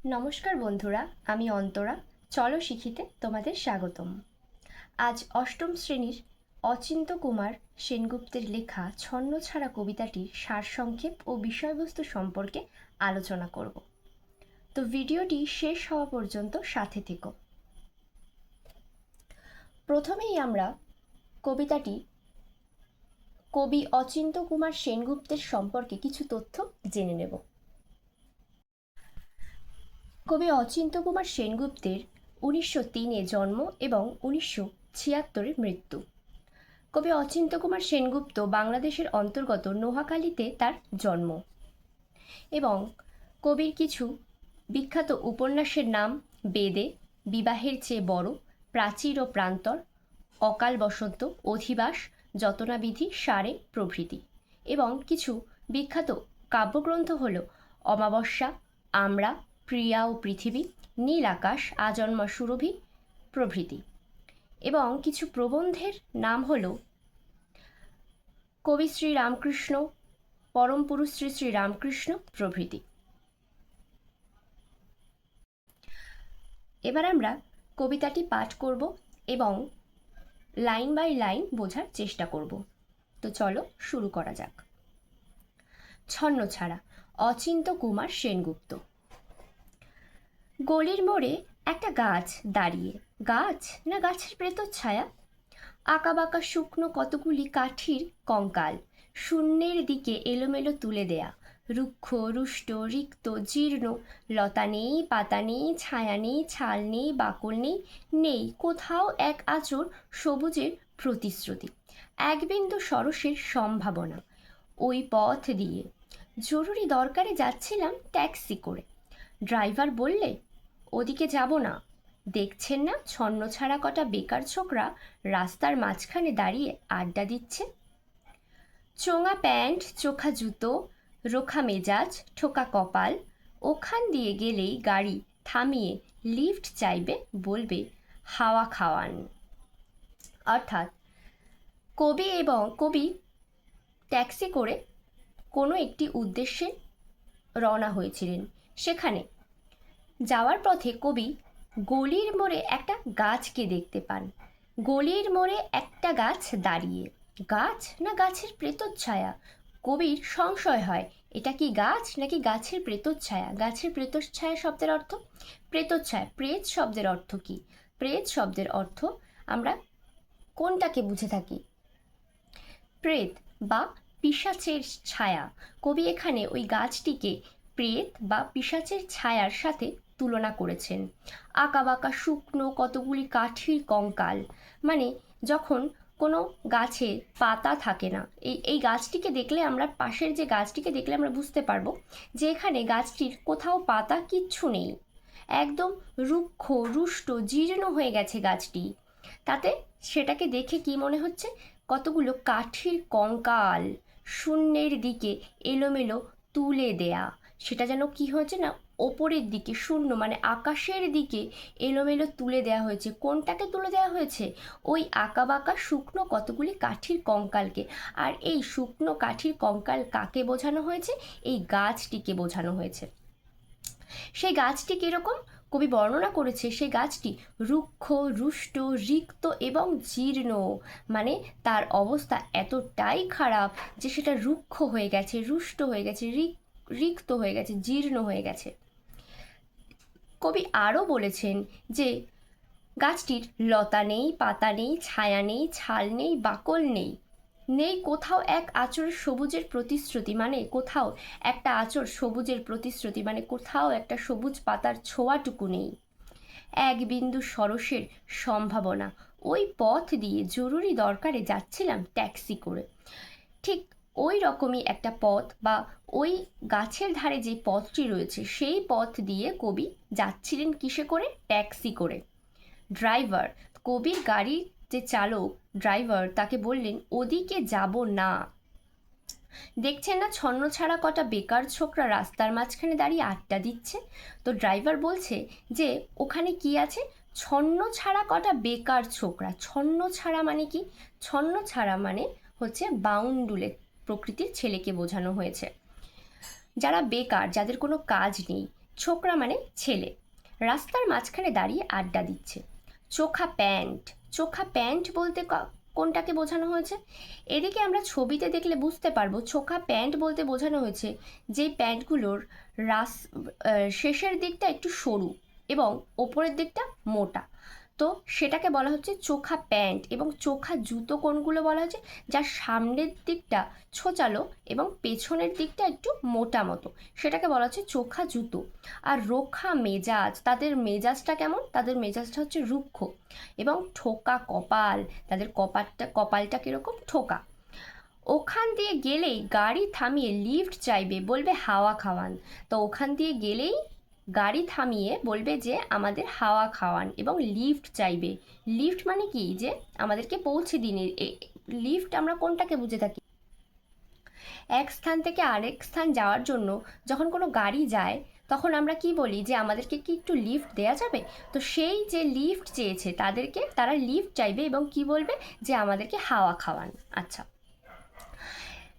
নমস্কার বন্ধুরা, আমি অন্তরা। চলো শিখিতে তোমাদের স্বাগতম। আজ অষ্টম শ্রেণীর অচিন্ত্য কুমার সেনগুপ্তের লেখা ছন্নছাড়া কবিতাটির সারসংক্ষেপ ও বিষয়বস্তু সম্পর্কে আলোচনা করব। তো ভিডিওটি শেষ হওয়া পর্যন্ত সাথে থেকো। প্রথমেই আমরা কবিতাটি কবি অচিন্ত্য কুমার সেনগুপ্তের সম্পর্কে কিছু তথ্য জেনে নেব। কবি অচিন্ত্য কুমার সেনগুপ্তের 1903-এ জন্ম এবং 1976-এ মৃত্যু। কবি অচিন্ত্য কুমার সেনগুপ্ত বাংলাদেশের অন্তর্গত নোয়াখালীতে তার জন্ম এবং কবির কিছু বিখ্যাত উপন্যাসের নাম বেদে, বিবাহের চেয়ে বড়, প্রাচীর ও প্রান্তর, অকাল বসন্ত, অধিবাস, যতনাবিধি, সারে প্রভৃতি। এবং কিছু বিখ্যাত কাব্যগ্রন্থ হল অমাবস্যা, আমরা, প্রিয়া ও পৃথিবী, নীল আকাশ, আজন্মা সুরভি প্রভৃতি। এবং কিছু প্রবন্ধের নাম হল কবি শ্রী রামকৃষ্ণ, পরম পুরুষ শ্রী শ্রী রামকৃষ্ণ প্রভৃতি। এবার আমরা কবিতাটি পাঠ করব এবং লাইন বাই লাইন বোঝার চেষ্টা করব। তো চলো শুরু করা যাক। ছন্নছাড়া, অচিন্ত্য কুমার সেনগুপ্ত। গলির মোড়ে একটা গাছ দাঁড়িয়ে, গাছ না গাছের প্রেতচ্ছায়া, আঁকাবাঁকা শুকনো কতগুলি কাঠির কঙ্কাল, শূন্যের দিকে এলোমেলো তুলে দেয়া, রুক্ষ রুষ্ট রিক্ত জীর্ণ, লতা নেই, পাতা নেই, ছায়া নেই, ছাল নেই, বাকল নেই, নেই কোথাও এক আঁচড় সবুজের প্রতিশ্রুতি, এক বিন্দু সরসের সম্ভাবনা। ওই পথ দিয়ে জরুরি দরকারে যাচ্ছিলাম ট্যাক্সি করে। ড্রাইভার বললে, ওদিকে যাব না, দেখছেন না ছন্নছাড়া কটা বেকার ছোকরা রাস্তার মাঝখানে দাঁড়িয়ে আড্ডা দিচ্ছে। চোঙা প্যান্ট, চোখা জুতো, রোখা মেজাজ, ঠোকা কপাল, ওখান দিয়ে গেলেই গাড়ি থামিয়ে লিফট চাইবে, বলবে হাওয়া খাওয়ান। অর্থাৎ কবি ট্যাক্সি করে কোনো একটি উদ্দেশ্যে রওনা হয়েছিলেন। সেখানে যাওয়ার পথে কবি গলির মোড়ে একটা গাছকে দেখতে পান। গলির মোড়ে একটা গাছ দাঁড়িয়ে, গাছ না গাছের প্রেতচ্ছায়া। কবির সংশয় হয়, এটা কি গাছ নাকি গাছের প্রেতচ্ছায়া। গাছের প্রেতচ্ছায়া শব্দের অর্থ প্রেতচ্ছায়া। প্রেত শব্দের অর্থ কি? প্রেত শব্দের অর্থ আমরা কোনটাকে বুঝে থাকি? প্রেত বা পিশাচের ছায়া। কবি এখানে ওই গাছটিকে প্রেত বা পিশাচের ছায়ার সাথে তুলনা করেছেন। আঁকাবাঁকা শুকনো কতগুলি কাঠির কঙ্কাল, মানে যখন কোনো গাছে পাতা থাকে না, এই গাছটিকে দেখলে আমরা, পাশের যে গাছটিকে দেখলে আমরা বুঝতে পারবো যে এখানে গাছটির কোথাও পাতা কিচ্ছু নেই, একদম রুক্ষ রুষ্ট জীর্ণ হয়ে গেছে গাছটি। তাতে সেটাকে দেখে কি মনে হচ্ছে? কতগুলো কাঠির কঙ্কাল শূন্যের দিকে এলোমেলো তুলে দেয়া, সেটা যেন কি হয়েছে না, ওপরের দিকে শূন্য মানে আকাশের দিকে এলোমেলো তুলে দেওয়া হয়েছে। কোনটাকে তুলে দেওয়া হয়েছে? ওই আঁকাবাঁকা শুকনো কতগুলি কাঠির কঙ্কালকে। আর এই শুকনো কাঠির কঙ্কাল কাকে বোঝানো হয়েছে? এই গাছটিকে বোঝানো হয়েছে। সেই গাছটি কীরকম কবি বর্ণনা করেছে? সেই গাছটি রুক্ষ রুষ্ট রিক্ত এবং জীর্ণ, মানে তার অবস্থা এতটাই খারাপ যে সেটা রুক্ষ হয়ে গেছে, রুষ্ট হয়ে গেছে, রিক্ত হয়ে গেছে, জীর্ণ হয়ে গেছে। কবি আরও বলেছেন যে গাছটির লতা নেই, পাতা নেই, ছায়া নেই, ছাল নেই, বাকল নেই, নেই কোথাও এক আঁচড় সবুজের প্রতিশ্রুতি, মানে কোথাও একটা আঁচড় সবুজের প্রতিশ্রুতি, মানে কোথাও একটা সবুজ পাতার ছোঁয়াটুকু নেই, এক বিন্দু সরসের সম্ভাবনা। ওই পথ দিয়ে জরুরি দরকারে যাচ্ছিলাম ট্যাক্সি করে। ঠিক ওই রকমই একটা পথ বা ওই গাছের ধারে যে পথটি রয়েছে সেই পথ দিয়ে কবি যাচ্ছিলেন কিসে করে? ট্যাক্সি করে। ড্রাইভার, কবির গাড়ির যে চালক ড্রাইভার, তাকে বললেন ওদিকে যাব না, দেখছেন না ছন্নছাড়া কটা বেকার ছোকরা রাস্তার মাঝখানে দাঁড়িয়ে আড্ডা দিচ্ছে। তো ড্রাইভার বলছে যে ওখানে কি আছে? ছন্নছাড়া কটা বেকার ছোকরা। ছন্নছাড়া মানে কি? ছন্নছাড়া মানে হচ্ছে বাউন্ডুলে প্রকৃতির ছেলেকে বোঝানো হয়েছে, যারা বেকার, যাদের কোনো কাজ নেই, ছোকরা মানে ছেলে, রাস্তার মাঝখানে দাঁড়িয়ে আড্ডা দিচ্ছে। চোখা প্যান্ট, চোখা প্যান্ট বলতে কোনটাকে বোঝানো হয়েছে? এদিকে আমরা ছবিতে দেখলে বুঝতে পারবো চোখা প্যান্ট বলতে বোঝানো হয়েছে যেই প্যান্টগুলোর শেষের দিকটা একটু সরু এবং ওপরের দিকটা মোটা, তো সেটাকে বলা হচ্ছে চোখা প্যান্ট। এবং চোখা জুতো কোনগুলো বলা হচ্ছে? যার সামনের দিকটা ছোচালো এবং পেছনের দিকটা একটু মোটা মতো, সেটাকে বলা হচ্ছে চোখা জুতো। আর রোখা মেজাজ, তাদের মেজাজটা কেমন? তাদের মেজাজটা হচ্ছে রুক্ষ। এবং ঠোকা কপাল, তাদের কপালটা কীরকম? ঠোকা। ওখান দিয়ে গেলেই গাড়ি থামিয়ে লিফট চাইবে, বলবে হাওয়া খাওয়ান। তো ওখান দিয়ে গেলেই গাড়ি থামিয়ে বলবে যে আমাদের হাওয়া খাওয়ান এবং লিফট চাইবে। লিফট মানে কি? যে আমাদেরকে পৌঁছে দিন। লিফট আমরা কোনটাকে বুঝে থাকি? এক স্থান থেকে আরেক স্থান যাওয়ার জন্য যখন কোনো গাড়ি যায় তখন আমরা কি বলি? যে আমাদেরকে কি একটু লিফট দেওয়া যাবে? তো সেই যে লিফট চেয়েছে তারা লিফট চাইবে এবং কি বলবে? যে আমাদেরকে হাওয়া খাওয়ান। আচ্ছা,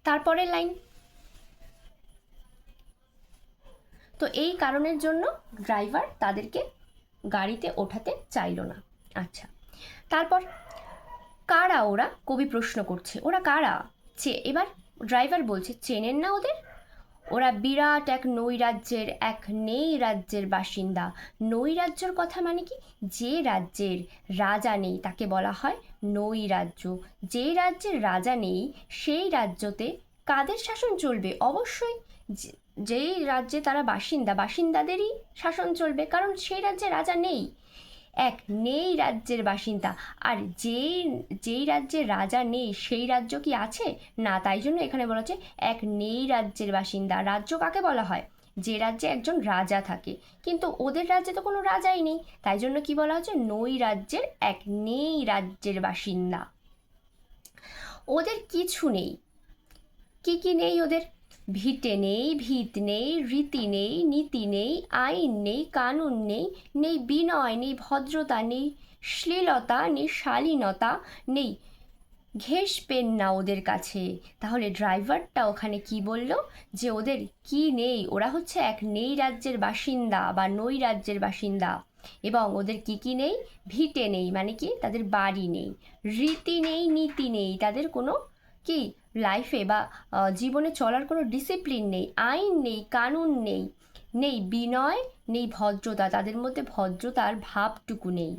তারপরের লাইন। তো এই কারণের জন্য ড্রাইভার তাদেরকে গাড়িতে ওঠাতে চাইল না। আচ্ছা, তারপর কারা ওরা? কবি প্রশ্ন করছে, ওরা কারা? এবার ড্রাইভার বলছে, চেনেন না ওদের? ওরা বিরাট এক নৈরাজ্যের, এক নেই রাজ্যের বাসিন্দা। নৈরাজ্যর কথা মানে কি? যে রাজ্যের রাজা নেই তাকে বলা হয় নৈরাজ্য। যে রাজ্যের রাজা নেই সেই রাজ্যতে কাদের শাসন চলবে? অবশ্যই যেই রাজ্যে তারা বাসিন্দাদেরই শাসন চলবে, কারণ সেই রাজ্যে রাজা নেই। এক নেই রাজ্যের বাসিন্দা। আর যেই রাজ্যে রাজা নেই সেই রাজ্য কি আছে? না, তাই জন্য এখানে বলা হচ্ছে এক নেই রাজ্যের বাসিন্দা। রাজ্য কাকে বলা হয়? যে রাজ্যে একজন রাজা থাকে, কিন্তু ওদের রাজ্যে তো কোনো রাজাই নেই, তাই জন্য কি বলা হচ্ছে? নৈ রাজ্যের এক নেই রাজ্যের বাসিন্দা। ওদের কিছু নেই। কি কি নেই ওদের? ভিটে নেই, ভিত নেই, রীতি নেই, নীতি নেই, আইন নেই, কানুন নেই, নেই বিনয়, নেই ভদ্রতা, নেই শ্লীলতা, নেই শালীনতা, নেই ঘেঁষপেন না ওদের কাছে। তাহলে ড্রাইভারটা ওখানে কি বলল? যে ওদের কি নেই? ওরা হচ্ছে এক নেই রাজ্যের বাসিন্দা বা নৈ রাজ্যের বাসিন্দা। এবং ওদের কি কি নেই? ভিটে নেই মানে কি? তাদের বাড়ি নেই। রীতি নেই, নীতি নেই, তাদের কোনো কি লাইফে বা জীবনে চলার কোনো ডিসিপ্লিন নেই। আইন নেই, কানুন নেই, নেই বিনয়, নেই ভদ্রতা, তাদের মধ্যে ভদ্রতার ভাবটুকু নেই।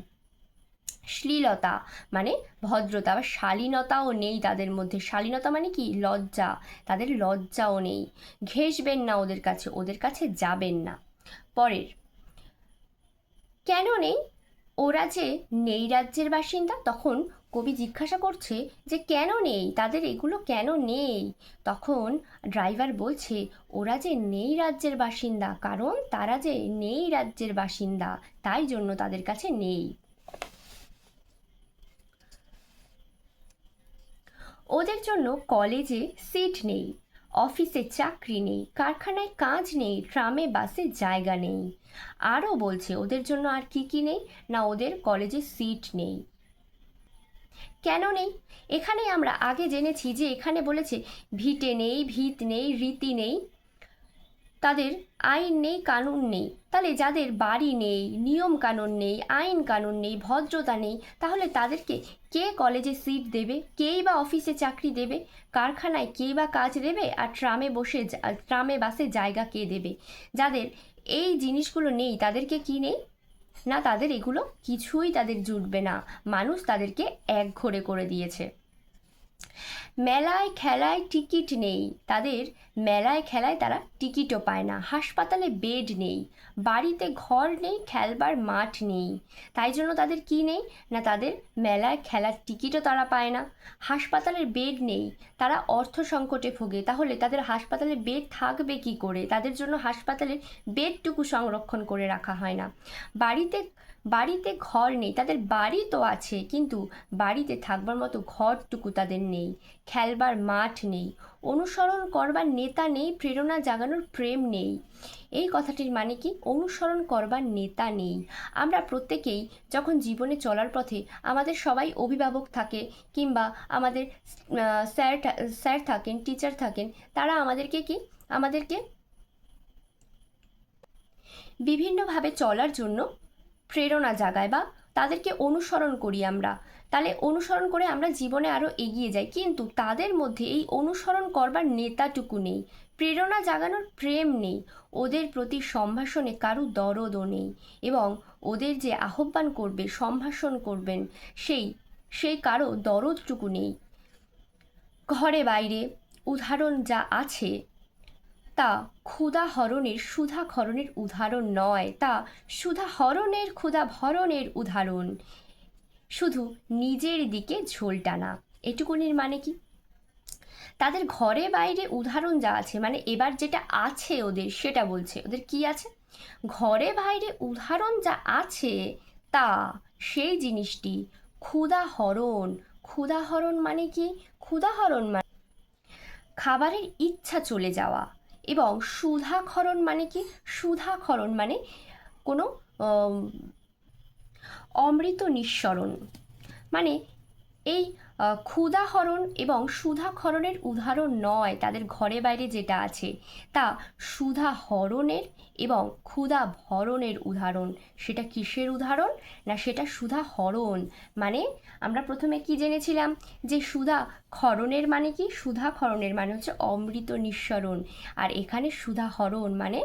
শ্লীলতা মানে ভদ্রতা বা শালীনতাও নেই তাদের মধ্যে। শালীনতা মানে কি? লজ্জা, তাদের লজ্জাও নেই। ঘেঁষবেন না ওদের কাছে যাবেন না। পরের, কেন নেই? ওরা যে নেই রাজ্যের বাসিন্দা, তখন কবি জিজ্ঞাসা করছে যে কেন নেই, তাদের এগুলো কেন নেই? তখন ড্রাইভার বলছে ওরা যে নেই রাজ্যের বাসিন্দা, কারণ তারা যে নেই রাজ্যের বাসিন্দা, তাই জন্য তাদের কাছে নেই। ওদের জন্য কলেজে সিট নেই, অফিসে চাকরি নেই, কারখানায় কাজ নেই, ট্রামে বাসে জায়গা নেই। আরও বলছে ওদের জন্য আর কি কি নেই? না, ওদের কলেজে সিট নেই। কেন নেই? এখানে আমরা আগে জেনেছি যে এখানে বলেছে ভিটে নেই, ভিত নেই, রীতি নেই, তাদের আইন নেই, কানুন নেই। তাহলে যাদের বাড়ি নেই, নিয়ম কানুন নেই, আইন কানুন নেই, ভদ্রতা নেই, তাহলে তাদেরকে কে কলেজে সিট দেবে? কেই বা অফিসে চাকরি দেবে? কারখানায় কেই বা কাজ দেবে? আর ট্রামে বাসে জায়গা কে দেবে? যাদের এই জিনিসগুলো নেই তাদেরকে কি নেই? না, তাদের এগুলো কিছুই তাদের জুটবে না। মানুষ তাদেরকে একঘরে করে দিয়েছে। মেলায় খেলায় টিকিট নেই, তাদের মেলায় খেলায় তারা টিকিটও পায় না। হাসপাতালে বেড নেই, বাড়িতে ঘর নেই, খেলবার মাঠ নেই, তাই জন্য তাদের কি নেই? না, তাদের মেলায় খেলার টিকিটও তারা পায় না। হাসপাতালের বেড নেই, তারা অর্থ সংকটে ভোগে, তাহলে তাদের হাসপাতালে বেড থাকবে কি করে? তাদের জন্য হাসপাতালের বেডটুকু সংরক্ষণ করে রাখা হয় না। বাড়িতে বাড়িতে ঘর নেই, তাদের বাড়ি তো আছে কিন্তু বাড়িতে থাকবার মতো ঘরটুকু তাদের নেই। খেলবার মাঠ নেই, অনুসরণ করবার নেতা নেই, প্রেরণা জাগানোর প্রেম নেই। এই কথাটির মানে কি? অনুসরণ করবার নেতা নেই। আমরা প্রত্যেকেই যখন জীবনে চলার পথে আমাদের সবাই অভিভাবক থাকে কিংবা আমাদের স্যার থাকেন, টিচার থাকেন, তারা আমাদেরকে বিভিন্নভাবে চলার জন্য প্রেরণা জাগায় বা তাদেরকে অনুসরণ করি আমরা। তাহলে অনুসরণ করে আমরা জীবনে আরও এগিয়ে যাই, কিন্তু তাদের মধ্যে এই অনুসরণ করবার নেতাটুকু নেই, প্রেরণা জাগানোর প্রেম নেই, ওদের প্রতি সম্ভাষণে কারো দরদও নেই, এবং ওদের যে আহ্বান করবে, সম্ভাষণ করবেন, সেই কারো দরদটুকু নেই। ঘরে বাইরে উদাহরণ যা আছে তা ক্ষুধাহরণের সুধাক্ষরণের উদাহরণ নয়, তা সুধাহরণের ক্ষুধাভরণের উদাহরণ। শুধু নিজের দিকে ঝোল টানা, এটুকুনির মানে কি? তাদের ঘরে বাইরে উদাহরণ যা আছে, মানে এবার যেটা আছে ওদের সেটা বলছে। ওদের কি আছে? ঘরে বাইরে উদাহরণ যা আছে তা সেই জিনিসটি ক্ষুধাহরণ। ক্ষুধাহরণ মানে কি? ক্ষুধাহরণ মানে খাবারের ইচ্ছা চলে যাওয়া, এবং সুধাক্ষরণ মানে কি? সুধাক্ষরণ মানে কোনো অমৃত নিঃসরণ। মানে এই ক্ষুধাহরণ এবং সুধাক্ষরণের উদাহরণ নয় তাদের ঘরে বাইরে যেটা আছে, তা সুধাহরণের এবং ক্ষুধাভরণের উদাহরণ। সেটা কিসের উদাহরণ? না, সেটা সুধাহরণ। মানে আমরা প্রথমে কি জেনেছিলাম যে সুধাক্ষরণের মানে কি? সুধাক্ষরণের মানে হচ্ছে অমৃত নিঃসরণ, আর এখানে সুধাহরণ মানে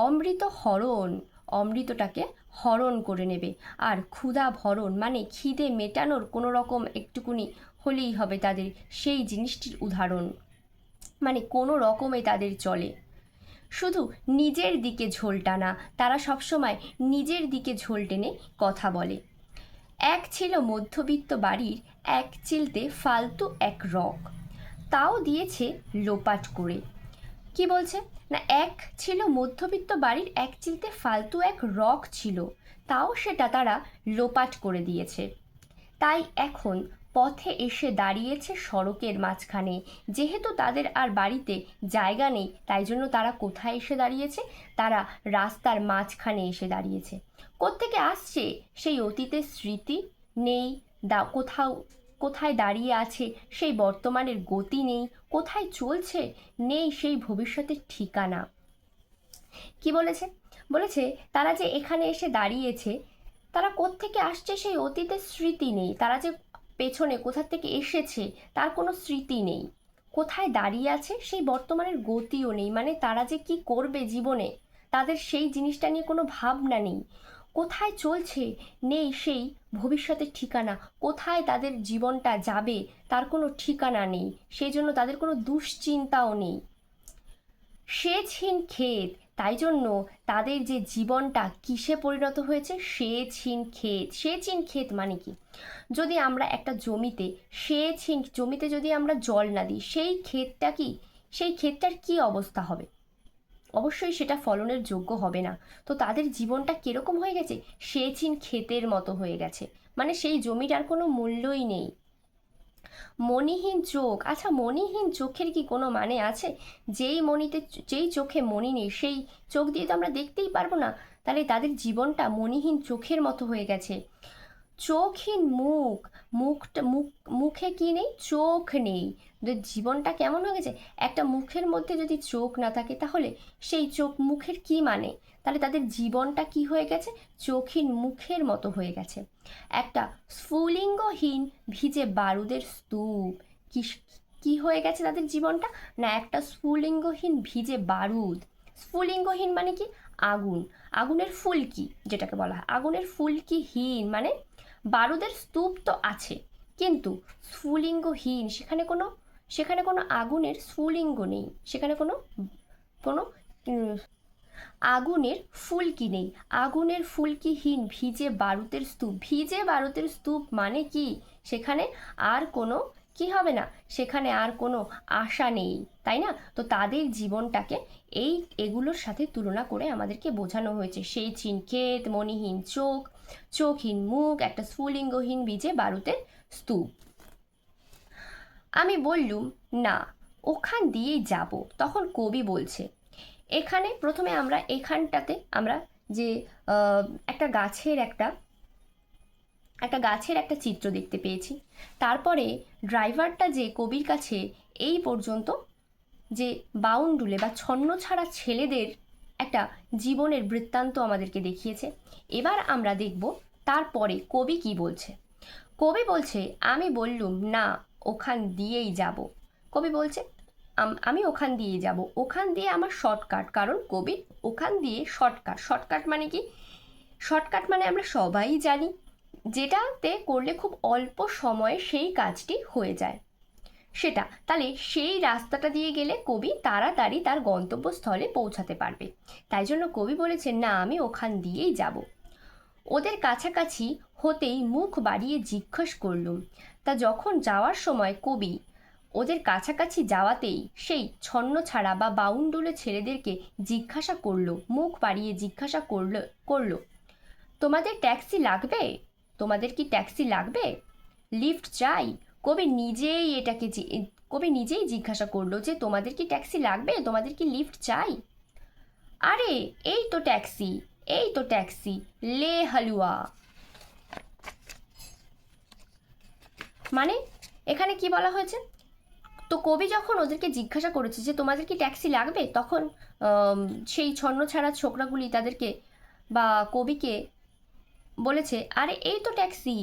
অমৃত হরণ, অমৃতটাকে হরণ করে নেবে। আর ক্ষুধা ভরণ মানে খিদে মেটানোর কোনো রকম একটুকুনি হলেই হবে তাদের, সেই জিনিসটির উদাহরণ। মানে কোনো রকমে তাদের চলে, শুধু নিজের দিকে ঝোল টানা। তারা সবসময় নিজের দিকে ঝোল টেনে কথা বলে। এক ছিল মধ্যবিত্ত বাড়ির এক চিলতে ফালতু এক রক, তাও দিয়েছে লোপাট করে। কি বলছে? না, এক ছিল মধ্যবিত্ত বাড়ির এক চিলতে ফালতু এক রক ছিল, তাও সেটা তারা লোপাট করে দিয়েছে। তাই এখন পথে এসে দাঁড়িয়েছে সড়কের মাঝখানে। যেহেতু তাদের আর বাড়িতে জায়গা নেই, তাই জন্য তারা কোথায় এসে দাঁড়িয়েছে? তারা রাস্তার মাঝখানে এসে দাঁড়িয়েছে। কোত্থেকে আসছে সেই অতীতের স্মৃতি নেই, কোথায় দাঁড়িয়ে আছে সেই বর্তমানের গতি নেই, কোথায় চলছে নেই সেই ভবিষ্যতের ঠিকানা। কি বলেছে? বলেছে তারা যে এখানে এসে দাঁড়িয়েছে, তারা কোত্থেকে আসছে সেই অতীতের স্মৃতি নেই, তারা যে পেছনে কোথা থেকে এসেছে তার কোনো স্মৃতি নেই, কোথায় দাঁড়িয়ে আছে সেই বর্তমানের গতিও নেই। মানে তারা যে কি করবে জীবনে, তাদের সেই জিনিসটা নিয়ে কোনো ভাবনা নেই। কোথায় চলছে নেই সেই ভবিষ্যতের ঠিকানা, কোথায় তাদের জীবনটা যাবে তার কোনো ঠিকানা নেই, সেই জন্য তাদের কোনো দুশ্চিন্তাও নেই। সেচহীন ক্ষেত, তাই জন্য তাদের যে জীবনটা কিসে পরিণত হয়েছে? সেচহীন ক্ষেত। সেচহীন ক্ষেত মানে কি? যদি আমরা একটা জমিতে যদি আমরা জল না দিই, সেই ক্ষেতটার কি অবস্থা হবে? অবশ্যই সেটা ফলনের যোগ্য হবে না। তো তাদের জীবনটা কিরকম হয়ে গেছে? সেচহীন ক্ষেতের মতো হয়ে গেছে, মানে সেই জমিটার কোনো মূল্যই নেই। মণিহীন চোখ, আচ্ছা মণিহীন চোখের কি কোনো মানে আছে? যেই চোখে মণি নেই সেই চোখ দিয়ে তো আমরা দেখতেই পারবো না, তাহলে তাদের জীবনটা মণিহীন চোখের মতো হয়ে গেছে। চোখহীন মুখে কি নেই? চোখ নেই। জীবনটা কেমন হয়ে গেছে? একটা মুখের মধ্যে যদি চোখ না থাকে তাহলে সেই মুখের কি মানে? তাহলে তাদের জীবনটা কি হয়ে গেছে? চোখহীন মুখের মতো হয়ে গেছে। একটা স্ফুলিঙ্গহীন ভিজে বারুদের স্তূপ। কি কি হয়ে গেছে তাদের জীবনটা? না, একটা স্ফুলিঙ্গহীন ভিজে বারুদ। স্ফুলিঙ্গহীন মানে কি? আগুনের ফুলকি যেটাকে বলা হয়, আগুনের ফুলকিহীন মানে বারুদের স্তূপ তো আছে কিন্তু স্ফুলিঙ্গহীন, সেখানে কোনো আগুনের স্ফুলিঙ্গ নেই, সেখানে কোনো কোনো আগুনের ফুলকি নেই। আগুনের ফুলকিহীন ভিজে বারুদের স্তূপ। ভিজে বারুদের স্তূপ মানে কি? সেখানে আর কোনো কি হবে না, সেখানে আর কোনো আশা নেই, তাই না? তো তাদের জীবনটাকে এগুলোর সাথে তুলনা করে আমাদেরকে বোঝানো হয়েছে। সেচহীন ক্ষেত, মণিহীন চোখ, চোখহীন মুখ, একটা স্ফুলিঙ্গহীন ভিজে বারুদের স্তূপ। আমি বললুম, না, ওখান দিয়েই যাব। তখন কবি বলছে, এখানে প্রথমে এখানটাতে আমরা যে একটা গাছের একটা চিত্র দেখতে পেয়েছি। তারপরে ড্রাইভারটা যে কবির কাছে এই পর্যন্ত যে বাউন্ডুলে বা ছন্ন ছাড়া ছেলেদের একটা জীবনের বৃত্তান্ত আমাদেরকে দেখিয়েছে। এবার আমরা দেখব তারপরে কবি কি বলছে। কবি বলছে, আমি বললুম না, ওখান দিয়েই যাব। কবি বলছে আমি ওখান দিয়েই যাব, ওখান দিয়ে আমার শর্টকাট, কারণ কবি ওখান দিয়ে শর্টকাট। শর্টকাট মানে কি? শর্টকাট মানে আমরা সবাই জানি যেটাতে করলে খুব অল্প সময়ে সেই কাজটি হয়ে যায়, সেটা। তাহলে সেই রাস্তাটা দিয়ে গেলে কবি তাড়াতাড়ি তার গন্তব্যস্থলে পৌঁছাতে পারবে। তাই জন্য কবি বলেছেন, না, আমি ওখান দিয়েই যাব। ওদের কাছাকাছি হতেই মুখ বাড়িয়ে জিজ্ঞেস করলুম। তা যখন যাওয়ার সময় কবি ওদের কাছাকাছি যাওয়াতেই সেই ছন্নছাড়া বা বাউন্ডুলে ছেলেদেরকে জিজ্ঞাসা করলো, মুখ বাড়িয়ে জিজ্ঞাসা করলো, তোমাদের ট্যাক্সি লাগবে? তোমাদের কি ট্যাক্সি লাগবে? লিফট চাই? কবি নিজেই জিজ্ঞাসা করলো যে তোমাদের কি ট্যাক্সি লাগবে? তোমাদের কি লিফট চাই? আরে এই তো ট্যাক্সি, এই তো ট্যাক্সি, লে হালুয়া। মানে এখানে কি বলা হয়েছে? তো কবি যখন ওদেরকে জিজ্ঞাসা করেছে যে তোমাদের কি ট্যাক্সি লাগবে, তখন সেই ছন্নছাড়া ছোকরাগুলি তাদেরকে বা কবিকে বলেছে, আরে এই তো ট্যাক্সি,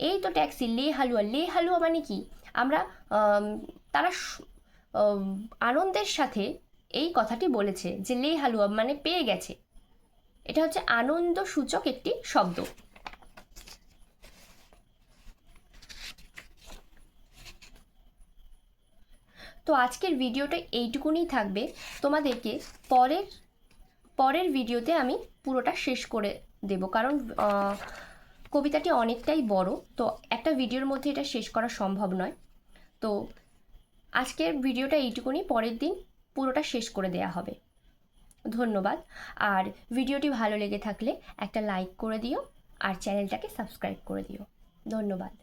এই তো ট্যাক্সি, লে হালুয়া। লে হালুয়া মানে কি? আমরা তারা আনন্দের সাথে এই কথাটি বলেছে যে লে হালুয়া মানে পেয়ে গেছে। এটা হচ্ছে আনন্দ সূচক একটি শব্দ। তো আজকের ভিডিওটা এইটুকুনি থাকবে। তোমাদেরকে পরের ভিডিওতে আমি পুরোটা শেষ করে দেব, কারণ কবিতাটি অনেকটাই বড়, তো একটা ভিডিওর মধ্যে এটা শেষ করা সম্ভব নয়। তো আজকের ভিডিওটা এইটুকুনি, পরের দিন পুরোটা শেষ করে দেয়া হবে। ধন্যবাদ। আর ভিডিওটি ভালো লেগে থাকলে একটা লাইক করে দিও আর চ্যানেলটাকে সাবস্ক্রাইব করে দিও। ধন্যবাদ।